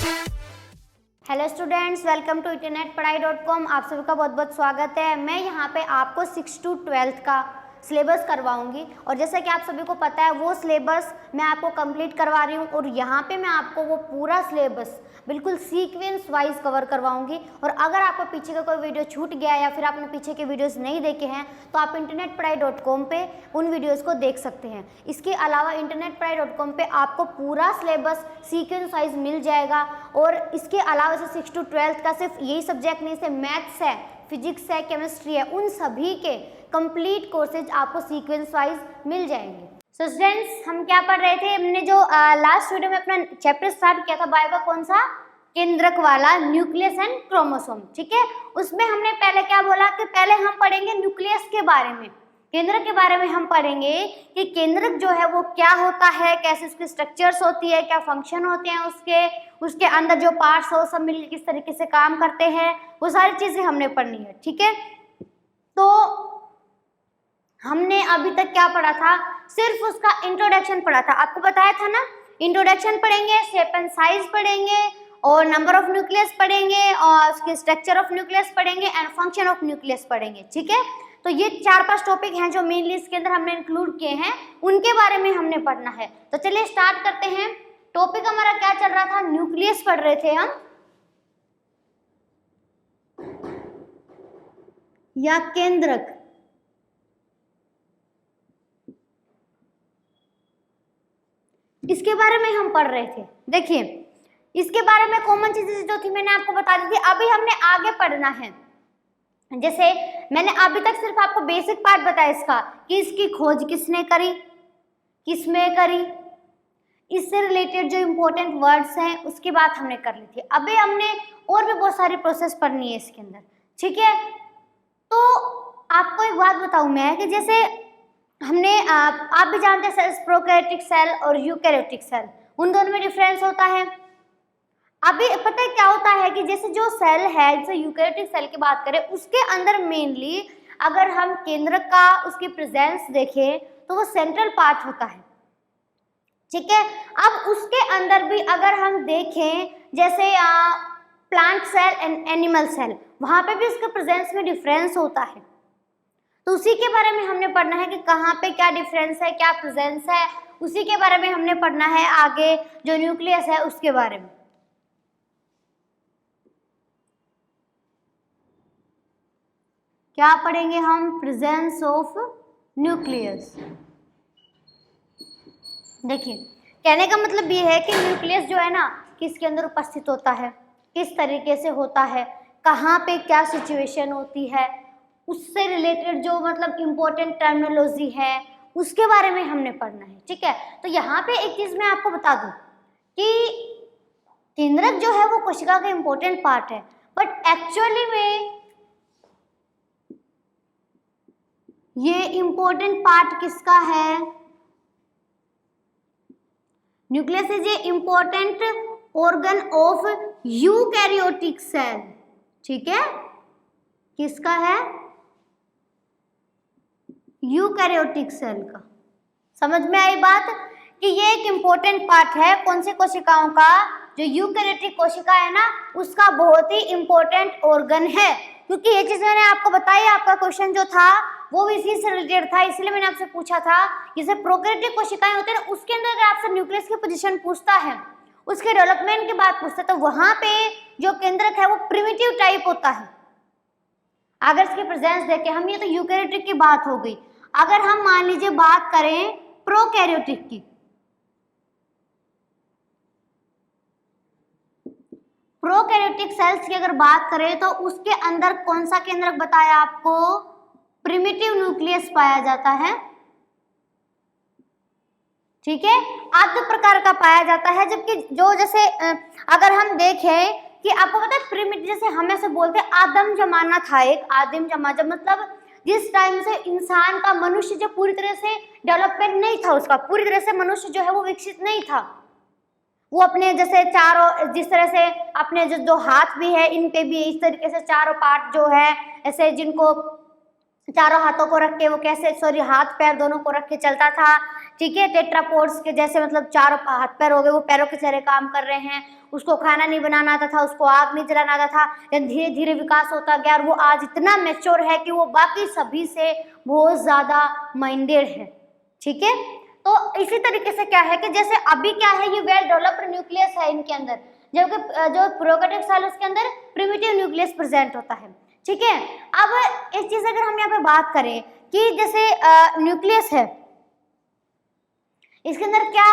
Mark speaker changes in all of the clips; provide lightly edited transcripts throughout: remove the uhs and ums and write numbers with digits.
Speaker 1: Hello students, welcome to internetpadhai.com। आप सभी का बहुत बहुत स्वागत है। मैं यहाँ पे आपको 6 to 12th का सिलेबस करवाऊंगी और जैसा कि आप सभी को पता है वो सिलेबस मैं आपको कंप्लीट करवा रही हूँ और यहाँ पे मैं आपको वो पूरा सिलेबस बिल्कुल सीक्वेंस वाइज कवर करवाऊंगी। और अगर आपको पीछे का कोई वीडियो छूट गया या फिर आपने पीछे के वीडियोस नहीं देखे हैं तो आप internetpadhai.com पे उन वीडियोस को देख सकते हैं। इसके अलावा internetpadhai.com पे आपको पूरा सिलेबस सीक्वेंस वाइज मिल जाएगा। और इसके अलावा से 6 to 12th का सिर्फ यही सब्जेक्ट नहीं, से मैथ्स है, फिजिक्स है, केमिस्ट्री है, उन सभी के कंप्लीट कोर्सेज आपको सीक्वेंस वाइज मिल जाएंगे। सो स्टूडेंट्स, हम क्या पढ़ रहे थे, हमने जो लास्ट वीडियो में अपना चैप्टर स्टार्ट किया था बायो का, कौन सा, केंद्रक वाला, न्यूक्लियस एंड क्रोमोसोम। ठीक है, उसमें हमने पहले क्या बोला कि पहले हम पढ़ेंगे न्यूक्लियस के बारे में, केंद्रक के बारे में हम पढ़ेंगे कि केंद्रक जो है वो क्या होता है, कैसे उसकी स्ट्रक्चर्स होती है, क्या फंक्शन होते हैं उसके अंदर जो पार्ट्स हो सब मिलकर किस तरीके से काम करते हैं, वो सारी चीजें हमने पढ़नी है। ठीक है, तो हमने अभी तक क्या पढ़ा था, सिर्फ उसका इंट्रोडक्शन पढ़ा था। आपको बताया था ना, इंट्रोडक्शन पढ़ेंगे, शेप एंड साइज पढ़ेंगे और नंबर ऑफ न्यूक्लियस पढ़ेंगे और उसके स्ट्रक्चर ऑफ न्यूक्लियस पढ़ेंगे एंड फंक्शन ऑफ न्यूक्लियस पढ़ेंगे। ठीक है, तो ये 4-5 टॉपिक हैं जो मेनली इसके अंदर हमने इंक्लूड किए हैं, उनके बारे में हमने पढ़ना है। तो चलिए स्टार्ट करते हैं। टॉपिक हमारा क्या चल रहा था, न्यूक्लियस पढ़ रहे थे हम, या केंद्रक। इसके बारे में हम पढ़ रहे थे। देखिए, इसके बारे में कॉमन चीजें जो थी मैंने आपको बता दी थी। अभी हमने आगे पढ़ना है। जैसे मैंने अभी तक सिर्फ आपको बेसिक पार्ट बताया इसका कि इसकी खोज किसने करी, किसमें करी, इससे रिलेटेड जो इंपॉर्टेंट वर्ड्स हैं उसकी बात हमने कर ली थी। अभी हमने और भी बहुत सारी प्रोसेस पढ़नी है इसके अंदर। ठीक है, तो आपको एक बात बताऊं मैं कि जैसे हमने आप भी जानते हैं सेल्स, प्रोकैरियोटिक सेल और यूकैरियोटिक सेल, उन दोनों में डिफरेंस होता है। अभी पता है क्या होता है कि जैसे जो सेल है, जैसे यूकैरियोटिक सेल की बात करें, उसके अंदर मेनली अगर हम केंद्रक का उसकी प्रेजेंस देखें तो वो सेंट्रल पार्ट होता है। ठीक है, अब उसके अंदर भी अगर हम देखें जैसे plant cell and animal cell, वहां पे भी उसके प्रेजेंस में डिफरेंस होता है। तो उसी के बारे में हमने पढ़ना है कि कहाँ पे क्या डिफरेंस है, क्या प्रेजेंस है, उसी के बारे में हमने पढ़ना है। आगे जो न्यूक्लियस है उसके बारे में क्या पढ़ेंगे हम, प्रेजेंस ऑफ न्यूक्लियस। देखिए, कहने का मतलब ये है कि न्यूक्लियस जो है ना किसके अंदर उपस्थित होता है, किस तरीके से होता है, कहाँ पे क्या सिचुएशन होती है, उससे रिलेटेड जो मतलब इम्पोर्टेंट टर्मिनोलॉजी है उसके बारे में हमने पढ़ना है। ठीक है, तो यहाँ पे एक चीज मैं आपको बता दूं कि केंद्रक जो है वो कोशिका का इम्पोर्टेंट पार्ट है, बट एक्चुअली में ये इम्पोर्टेंट पार्ट किसका है, nucleus is a important organ of eukaryotic cell. ठीक है, किसका है, यूकैरियोटिक सेल का। समझ में आई बात कि ये एक इम्पोर्टेंट पार्ट है कौन से कोशिकाओं का, जो यूकैरियोटिक कोशिका है ना उसका बहुत ही इम्पोर्टेंट ऑर्गन है। क्योंकि ये चीज मैंने आपको बताई, आपका क्वेश्चन जो था वो भी इसी से रिलेटेड था, इसलिए मैंने आपसे पूछा था। जैसे प्रोकैरियोटिक कोशिकाएं होते हैं ना, उसके अंदर अगर आपसे न्यूक्लियस की पोजीशन पूछता है, उसके डेवलपमेंट की बात पूछता है, तो वहां पे जो केंद्रक है वो प्रिमिटिव टाइप होता है। अगर इसकी प्रेजेंस देखें हम, ये तो यूकैरियोटिक की बात हो गई। अगर हम मान लीजिए बात करें प्रोकैरियोटिक की, प्रोकैरियोटिक सेल्स की अगर बात करें तो उसके अंदर कौन सा केंद्रक बताया आपको, प्रिमिटिव न्यूक्लियस पाया जाता है। ठीक है, आद्य प्रकार का पाया जाता है। जबकि जो जैसे अगर हम देखें कि आपको पता है प्रिमिटिव, जैसे हम ऐसे बोलते हैं आदम जमाना था, एक आदिम जमाना, मतलब जिस टाइम से इंसान का, मनुष्य जो पूरी तरह से डेवलपमेंट नहीं था, उसका पूरी तरह से मनुष्य जो है वो विकसित नहीं था। वो अपने जैसे चारों, जिस तरह से अपने जो हाथ भी है इन पे भी इस तरीके से चारों पार्ट जो है ऐसे, जिनको चारों हाथों को रख के वो कैसे, सॉरी, हाथ पैर दोनों को रख के चलता था, ठीक है। टेट्रापोड्स के जैसे मतलब चारों हाथ पैर हो गए, वो पैरों के सारे काम कर रहे हैं, उसको खाना नहीं बनाना आता था, उसको आग नहीं जलाना आता था, लेकिन धीरे धीरे विकास होता गया और वो आज इतना मैच्योर है कि वो बाकी सभी से बहुत ज़्यादा माइंडेड है, ठीक है। तो इसी तरीके से क्या है कि जैसे अभी क्या है, ये वेल डेवलप्ड न्यूक्लियस है इनके अंदर, जबकि जो प्रोकैरियोटिक सेल उसके अंदर प्रिमिटिव न्यूक्लियस प्रेजेंट होता है, ठीक है। अब एक चीज अगर हम यहाँ पे बात करें कि जैसे न्यूक्लियस है, इसके अंदर क्या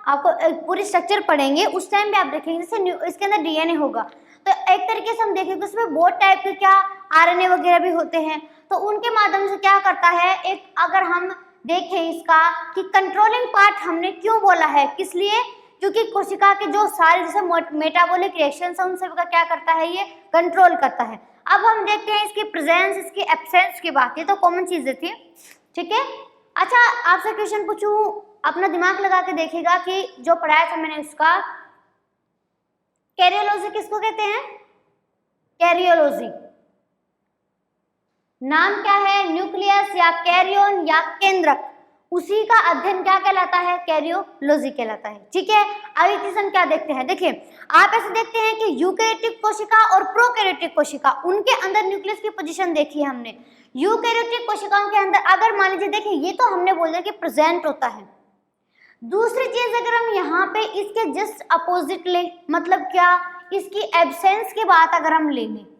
Speaker 1: आपको पूरी स्ट्रक्चर पढ़ेंगे उस टाइम भी आप देखेंगे, जैसे इसके अंदर डीएनए होगा, तो एक तरीके से हम देखेंगे उसमें बहुत टाइप के क्या आरएनए वगैरह भी होते हैं, तो उनके माध्यम से क्या करता है, एक अगर हम देखें इसका कि कंट्रोलिंग पार्ट हमने क्यों बोला है, किस लिए, क्योंकि कोशिका के जो सारे जैसे मेटाबॉलिक रिएक्शंस हैं उन सभी का क्या करता है, ये कंट्रोल करता है। अब हम देखते हैं इसकी प्रेजेंस, इसकी एब्सेंस की बात, ये तो कॉमन चीजें थी, ठीक है। अच्छा, आपसे क्वेश्चन पूछूं, अपना दिमाग लगा के देखिएगा कि जो पढ़ाया था मैंने उसका, कैरियोलॉजी किसको कहते हैं, कैरियोलॉजी नाम क्या है, न्यूक्लियस या कैरियोन या केंद्रक, उसी का अध्ययन क्या कहलाता है, कैरियोलॉजी कहलाता है, ठीक है। अगली चीज हम क्या देखते हैं, देखिए आप ऐसे देखते हैं कि यूकैरियोटिक कोशिका और प्रोकैरियोटिक कोशिका, उनके अंदर न्यूक्लियस की पोजीशन देखी है हमने। यूकैरियोटिक कोशिकाओं के अंदर अगर मान लीजिए, देखिए ये तो हमने बोल दिया कि प्रेजेंट होता है। दूसरी चीज अगर हम यहाँ पे इसके जस्ट अपोजिट ले, मतलब क्या, इसकी एब्सेंस की बात अगर हम लेंगे,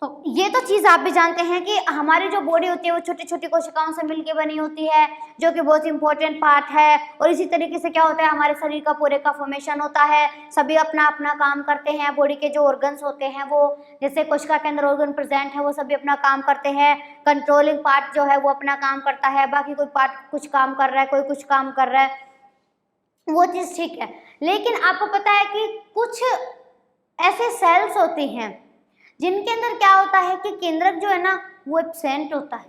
Speaker 1: तो ये तो चीज आप भी जानते हैं कि हमारी जो बॉडी होती है वो छोटी छोटी कोशिकाओं से मिलकर बनी होती है, जो कि बहुत इंपॉर्टेंट पार्ट है। और इसी तरीके से क्या होता है, हमारे शरीर का पूरे का फॉर्मेशन होता है, सभी अपना अपना काम करते हैं। बॉडी के जो ऑर्गन्स होते हैं वो, जैसे कोशिका के अंदर ऑर्गन प्रेजेंट है, वो सभी अपना काम करते हैं। कंट्रोलिंग पार्ट जो है वो अपना काम करता है, बाकी कोई पार्ट कुछ काम कर रहा है, कोई कुछ काम कर रहा है, वो चीज ठीक है। लेकिन आपको पता है कि कुछ ऐसे सेल्स होती हैं जिनके अंदर क्या होता है कि केंद्रक जो है ना वो एब्सेंट होता है।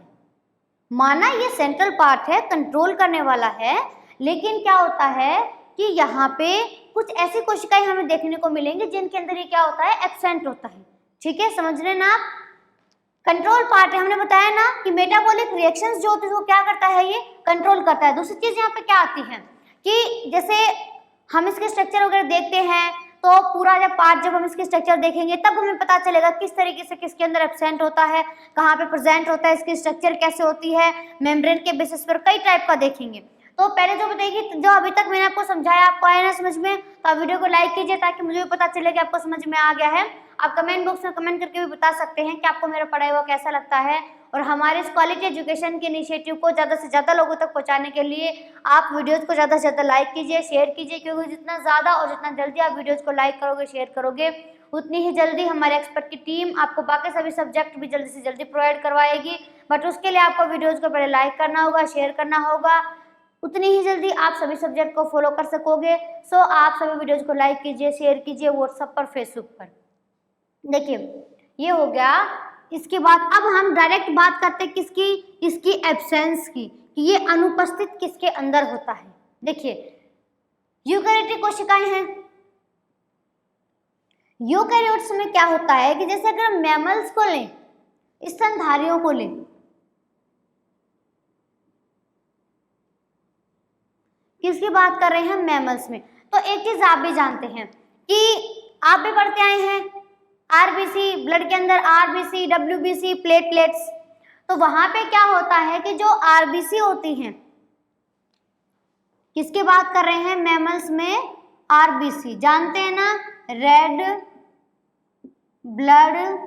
Speaker 1: माना ये सेंट्रल पार्ट है, कंट्रोल करने वाला है, लेकिन क्या होता है कि यहाँ पे कुछ ऐसी कोशिकाएं हमें देखने को मिलेंगी जिनके अंदर ये क्या होता है, एब्सेंट होता है, ठीक है। समझ रहे ना आप, कंट्रोल पार्ट है, हमने बताया ना कि मेटाबॉलिक रिएक्शंस जो होती है वो क्या करता है, ये कंट्रोल करता है। दूसरी चीज यहाँ पे क्या आती है कि जैसे हम इसके स्ट्रक्चर वगैरह देखते हैं, तो पूरा जब पार्ट जब हम इसके स्ट्रक्चर देखेंगे तब हमें पता चलेगा किस तरीके से किसके अंदर एब्सेंट होता है, कहाँ पे प्रेजेंट होता है, इसकी स्ट्रक्चर कैसे होती है, मेम्ब्रेन के बेसिस पर कई टाइप का देखेंगे। तो पहले जो बताइए, जो अभी तक मैंने आपको समझाया आपको आया ना समझ में, तो आप वीडियो को लाइक कीजिए ताकि मुझे भी पता चले कि आपको समझ में आ गया है। आप कमेंट बॉक्स में कमेंट करके भी बता सकते हैं कि आपको मेरा पढ़ाया हुआ कैसा लगता है। और हमारे इस क्वालिटी एजुकेशन के इनिशिएटिव को ज़्यादा से ज़्यादा लोगों तक पहुंचाने के लिए आप वीडियोज़ को ज़्यादा से ज़्यादा लाइक कीजिए, शेयर कीजिए, क्योंकि जितना ज़्यादा और जितना जल्दी आप वीडियोज़ को लाइक करोगे, शेयर करोगे, उतनी ही जल्दी हमारे एक्सपर्ट की टीम आपको बाकी सभी सब्जेक्ट भी जल्दी से जल्दी प्रोवाइड करवाएगी। बट उसके लिए आपको वीडियोज़ को पहले लाइक करना होगा, शेयर करना होगा, उतनी ही जल्दी आप सभी सब्जेक्ट को फॉलो कर सकोगे। सो आप सभी वीडियोज़ को लाइक कीजिए, शेयर कीजिए व्हाट्सएप पर, फेसबुक पर। देखिए ये हो गया। इसके बाद अब हम डायरेक्ट बात करते हैं किसकी, इसकी एब्सेंस की, कि ये अनुपस्थित किसके अंदर होता है। देखिए यूकैरियोटिक कोशिकाएं हैं। यूकैरियोट्स में क्या होता है कि जैसे अगर हम मैमल्स को लें, स्तनधारियों को लें, किसकी बात कर रहे हैं, मैमल्स में। तो एक चीज आप भी जानते हैं कि आप भी पढ़ते आए हैं आरबीसी, ब्लड के अंदर आरबीसी, डब्ल्यूबीसी, प्लेटलेट्स। तो वहां पे क्या होता है कि जो आरबीसी होती हैं, किसकी बात कर रहे हैं, मैमल्स में आरबीसी, जानते हैं ना, रेड ब्लड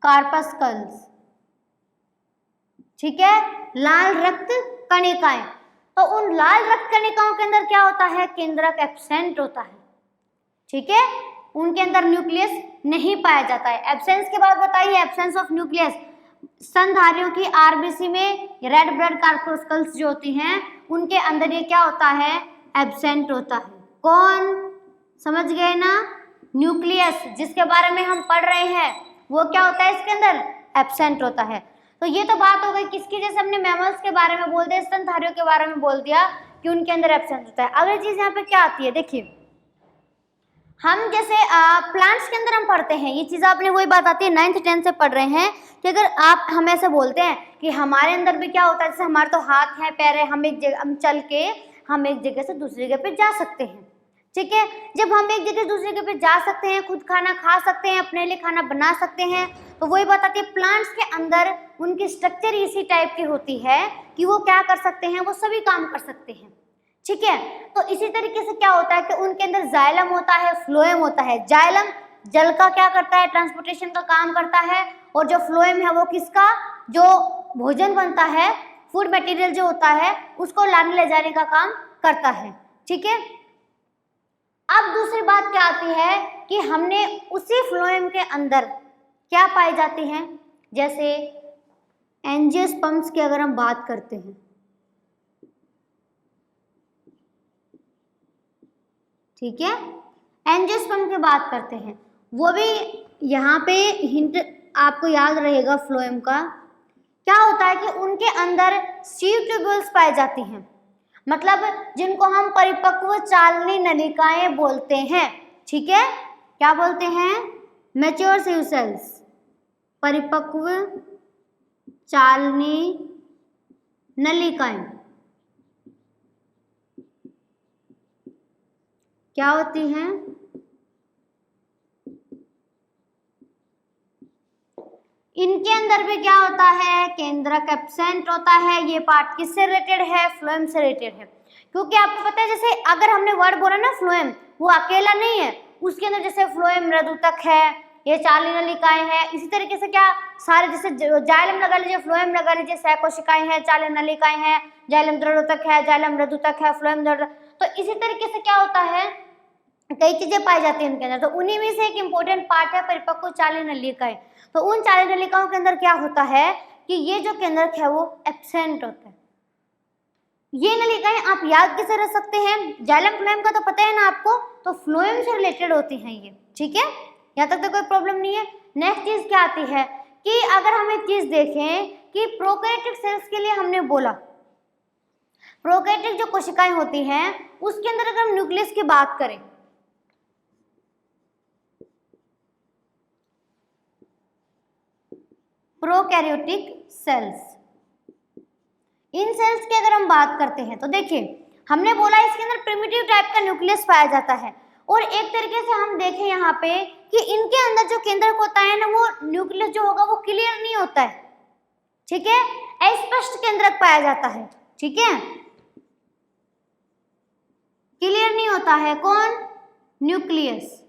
Speaker 1: कार्पस्कल्स, ठीक है, लाल रक्त कणिकाएं। तो उन लाल रक्त कणिकाओं के अंदर क्या होता है, केंद्रक एब्सेंट होता है, ठीक है, उनके अंदर न्यूक्लियस नहीं पाया जाता है। एब्सेंस के बाद बताइए, एब्सेंस ऑफ न्यूक्लियस, स्तनधारियों की आरबीसी में रेड ब्लड कार्पस्कल्स जो होती हैं उनके अंदर ये क्या होता है, एब्सेंट होता है। कौन, समझ गए ना, न्यूक्लियस जिसके बारे में हम पढ़ रहे हैं वो क्या होता है, इसके अंदर एब्सेंट होता है। तो ये तो बात हो गई किसकी, जैसे हमने मैमल्स के बारे में बोल दिया, स्तनधारियों के बारे में बोल दिया कि उनके अंदर एब्सेंट होता है। अगली चीज यहाँ पे क्या आती है, देखिए हम जैसे प्लांट्स के अंदर हम पढ़ते हैं, ये चीज़ आपने वही बात आती है 9th 10th से पढ़ रहे हैं कि अगर आप हम ऐसे बोलते हैं कि हमारे अंदर भी क्या होता है, जैसे हमारे तो हाथ है पैर है, हम एक जगह हम चल के हम एक जगह से दूसरी जगह पे जा सकते हैं, ठीक है। जब हम एक जगह से दूसरी जगह पे जा सकते हैं, खुद खाना खा सकते हैं, अपने लिए खाना बना सकते हैं, तो वही बात आती है प्लांट्स के अंदर उनकी स्ट्रक्चर इसी टाइप की होती है कि वो क्या कर सकते हैं, वो सभी काम कर सकते हैं, ठीक है। तो इसी तरीके से क्या होता है कि उनके अंदर जाइलम होता है, फ्लोएम होता है। जाइलम जल का क्या करता है, ट्रांसपोर्टेशन का काम करता है, और जो फ्लोएम है वो किसका, जो भोजन बनता है, फूड मटेरियल जो होता है उसको लाने ले जाने का काम करता है, ठीक है। अब दूसरी बात क्या आती है कि हमने उसी फ्लोएम के अंदर क्या पाई जाती हैं, जैसे एंजियोस्पर्म्स की अगर हम बात करते हैं, ठीक है, एंजियोस्पर्म की बात करते हैं, वो भी यहाँ पे हिंट आपको याद रहेगा फ्लोएम का। क्या होता है कि उनके अंदर सीव ट्यूब्यूल्स पाई जाती हैं, मतलब जिनको हम परिपक्व चालनी नलिकाएं बोलते हैं, ठीक है। क्या बोलते हैं, मैच्योर सीव सेल्स, परिपक्व चालनी नलिकाएं क्या होती हैं, इनके अंदर भी क्या होता है, केंद्रक एब्सेंट होता है। ये पार्ट किससे रिलेटेड है, फ्लोएम से रिलेटेड है, क्योंकि आपको पता है जैसे अगर हमने वर्ड बोला ना फ्लोएम, वो अकेला नहीं है, उसके अंदर जैसे फ्लोएम मृदुतक है, ये चालनी नलिकाएं हैं, इसी तरीके से क्या सारे जैसे जाइलम लगा लीजिए, फ्लोएम लगा लीजिए, सैकोशिकाएं हैं, चालनी नलिकाएं हैं, जाइलम द्रवोतक है, जाइलम मृदुतक है, फ्लोएम द्रव, तो इसी तरीके से क्या होता है कई चीजें पाई जाती हैं इनके अंदर। तो उन्हीं में से एक इंपॉर्टेंट पार्ट है परिपक्व चालनी नलिकाएं। तो उन चालनी नलिकाओं के अंदर क्या होता है कि ये जो केंद्रक है वो एब्सेंट होता है। ये नलिकाएं आप याद कैसे रख सकते हैं, जाइलम फ्लोएम का तो पता है ना आपको, तो फ्लोएम से रिलेटेड होती हैं ये, ठीक है, यहाँ तक तो कोई प्रॉब्लम नहीं है। नेक्स्ट चीज क्या आती है कि अगर हम एक चीज देखें कि प्रोकैरियोटिक सेल्स के लिए हमने बोला, प्रोकैरियोटिक जो कोशिकाएं होती हैं उसके अंदर अगर हम न्यूक्लियस की बात करें, प्रोकैरियोटिक सेल्स, इन सेल्स की अगर हम बात करते हैं तो देखिए हमने बोला इसके अंदर प्रिमिटिव टाइप का न्यूक्लियस पाया जाता है, और एक तरीके से हम देखें यहाँ पे कि इनके अंदर जो केंद्रक होता है ना, वो न्यूक्लियस जो होगा वो क्लियर नहीं होता है, ठीक है, अस्पष्ट केंद्रक पाया जाता है, ठीक है, क्लियर नहीं होता है कौन, न्यूक्लियस।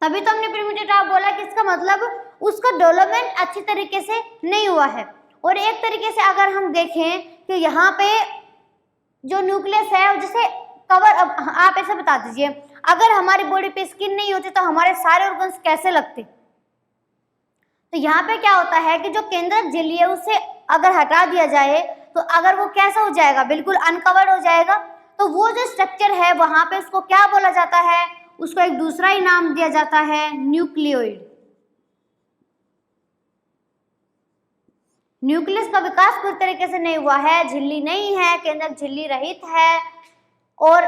Speaker 1: तभी तो हमने प्रिमिटिव टाइप बोला कि इसका मतलब उसका डेवलपमेंट अच्छी तरीके से नहीं हुआ है। और एक तरीके से अगर हम देखें कि यहाँ पे जो न्यूक्लियस है जैसे कवर, अब आप ऐसे बता दीजिए अगर हमारी बॉडी पे स्किन नहीं होती तो हमारे सारे ऑर्गन्स कैसे लगते। तो यहाँ पे क्या होता है कि जो केंद्रक झिल्ली है उसे अगर हटा दिया जाए तो अगर वो कैसा हो जाएगा, बिल्कुल अनकवर्ड हो जाएगा। तो वो जो स्ट्रक्चर है वहां पे उसको क्या बोला जाता है, उसको एक दूसरा ही नाम दिया जाता है, न्यूक्लियोइड। न्यूक्लियस का विकास पूरी तरीके से नहीं हुआ है, झिल्ली नहीं है, केंद्रक झिल्ली रहित है, और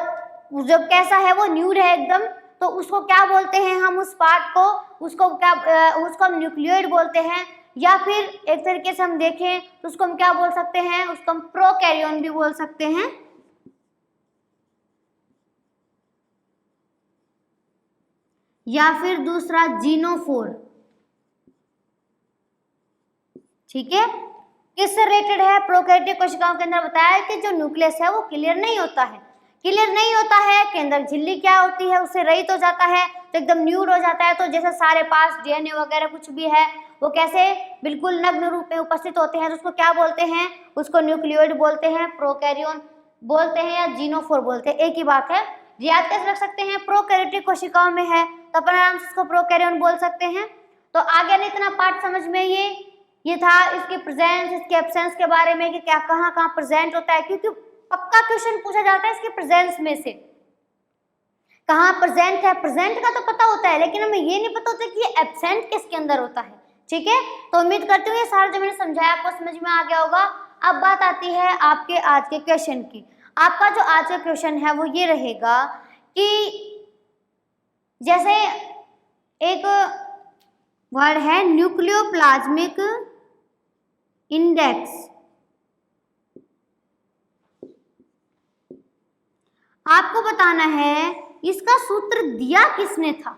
Speaker 1: जब कैसा है वो न्यूड है एकदम, तो उसको क्या बोलते हैं हम, उस पार्ट को उसको क्या उसको हम न्यूक्लियोइड बोलते हैं। या फिर एक तरीके से हम देखें तो उसको हम क्या बोल सकते हैं, उसको हम प्रोकैरियोन भी बोल सकते हैं। या फिर दूसरा जीनोफोर, ठीक है, किससे रिलेटेड है, प्रोकैरियोटिक कोशिकाओं के अंदर बताया कि जो न्यूक्लियस है वो क्लियर नहीं होता है, क्लियर नहीं होता है, केंद्रक झिल्ली क्या होती है उससे रहित हो जाता है, तो एकदम न्यूड हो जाता है। तो जैसे सारे पास डीएनए वगैरह कुछ भी है वो कैसे बिल्कुल नग्न रूप में उपस्थित होते हैं, तो उसको क्या बोलते हैं, उसको न्यूक्लियोइड बोलते हैं, प्रोकैरियोन बोलते हैं या जीनोफोर बोलते हैं, एक ही बात है। याद कैसे रख सकते हैं, प्रोकैरियोटिक कोशिकाओं में है तो अपन आराम से इसको प्रोकैरियोन बोल सकते हैं। तो आगे नहीं इतना पार्ट समझ में ये था इसके प्रेजेंस इसके एब्सेंस के बारे में कि क्या कहाँ कहाँ प्रेजेंट होता है, क्योंकि पक्का क्वेश्चन पूछा जाता है इसके प्रेजेंस में से, कहाँ प्रेजेंट है। प्रेजेंट का तो पता होता है लेकिन हमें ये नहीं पता होता कि ये एब्सेंट किसके अंदर होता है, ठीक है। तो उम्मीद करती हूँ ये सारा जो मैंने समझाया आपको समझ में आ गया होगा। अब बात आती है आपके आज के क्वेश्चन की। आपका जो आज का क्वेश्चन है वो ये रहेगा कि जैसे एक वर्ड है न्यूक्लियोप्लाज्मिक इंडेक्स, आपको बताना है इसका सूत्र दिया किसने था।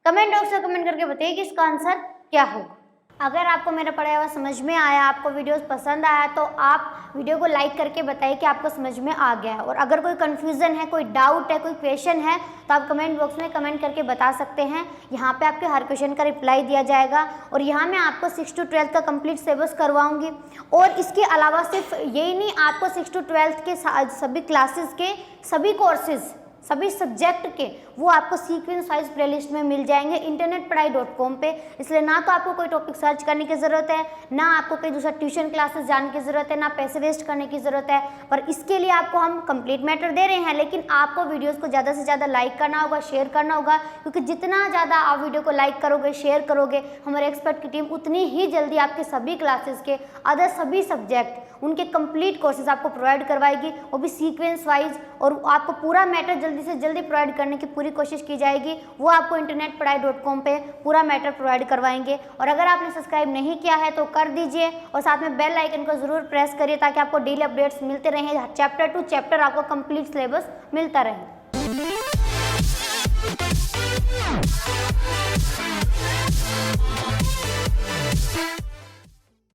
Speaker 1: कमेंट बॉक्स में कमेंट करके बताइए कि इसका आंसर क्या होगा। अगर आपको मेरा पढ़ाया हुआ समझ में आया, आपको वीडियोस पसंद आया, तो आप वीडियो को लाइक करके बताइए कि आपको समझ में आ गया है। और अगर कोई कन्फ्यूज़न है, कोई डाउट है, कोई क्वेश्चन है, तो आप कमेंट बॉक्स में कमेंट करके बता सकते हैं। यहाँ पे आपके हर क्वेश्चन का रिप्लाई दिया जाएगा। और यहाँ मैं आपको 6 to 12 का कंप्लीट सिलेबस करवाऊँगी। और इसके अलावा सिर्फ यही नहीं, आपको 6 to 12 के सभी क्लासेस के सभी कोर्सेज, सभी सब्जेक्ट के वो आपको सीक्वेंस वाइज प्लेलिस्ट में मिल जाएंगे internetpadhai.com पे। इसलिए ना तो आपको कोई टॉपिक सर्च करने की ज़रूरत है, ना आपको कोई दूसरा ट्यूशन क्लासेस जाने की ज़रूरत है, ना पैसे वेस्ट करने की ज़रूरत है। पर इसके लिए आपको हम कंप्लीट मैटर दे रहे हैं, लेकिन आपको वीडियोज़ को ज़्यादा से ज़्यादा लाइक करना होगा, शेयर करना होगा, क्योंकि जितना ज़्यादा आप वीडियो को लाइक करोगे, शेयर करोगे, हमारे एक्सपर्ट की टीम उतनी ही जल्दी आपके सभी क्लासेस के अदर सभी सब्जेक्ट उनके कंप्लीट कोर्सेज आपको प्रोवाइड करवाएगी, वो भी सीक्वेंस वाइज। और आपको पूरा मैटर जल्दी से जल्दी प्रोवाइड करने की पूरी कोशिश की जाएगी। वो आपको internetpadhai.com पे पूरा मैटर प्रोवाइड करवाएंगे। और अगर आपने सब्सक्राइब नहीं किया है तो कर दीजिए, और साथ में बेल आइकन को ज़रूर प्रेस करिए, ताकि आपको डेली अपडेट्स मिलते रहें, चैप्टर टू चैप्टर आपको कंप्लीट सिलेबस मिलता रहे।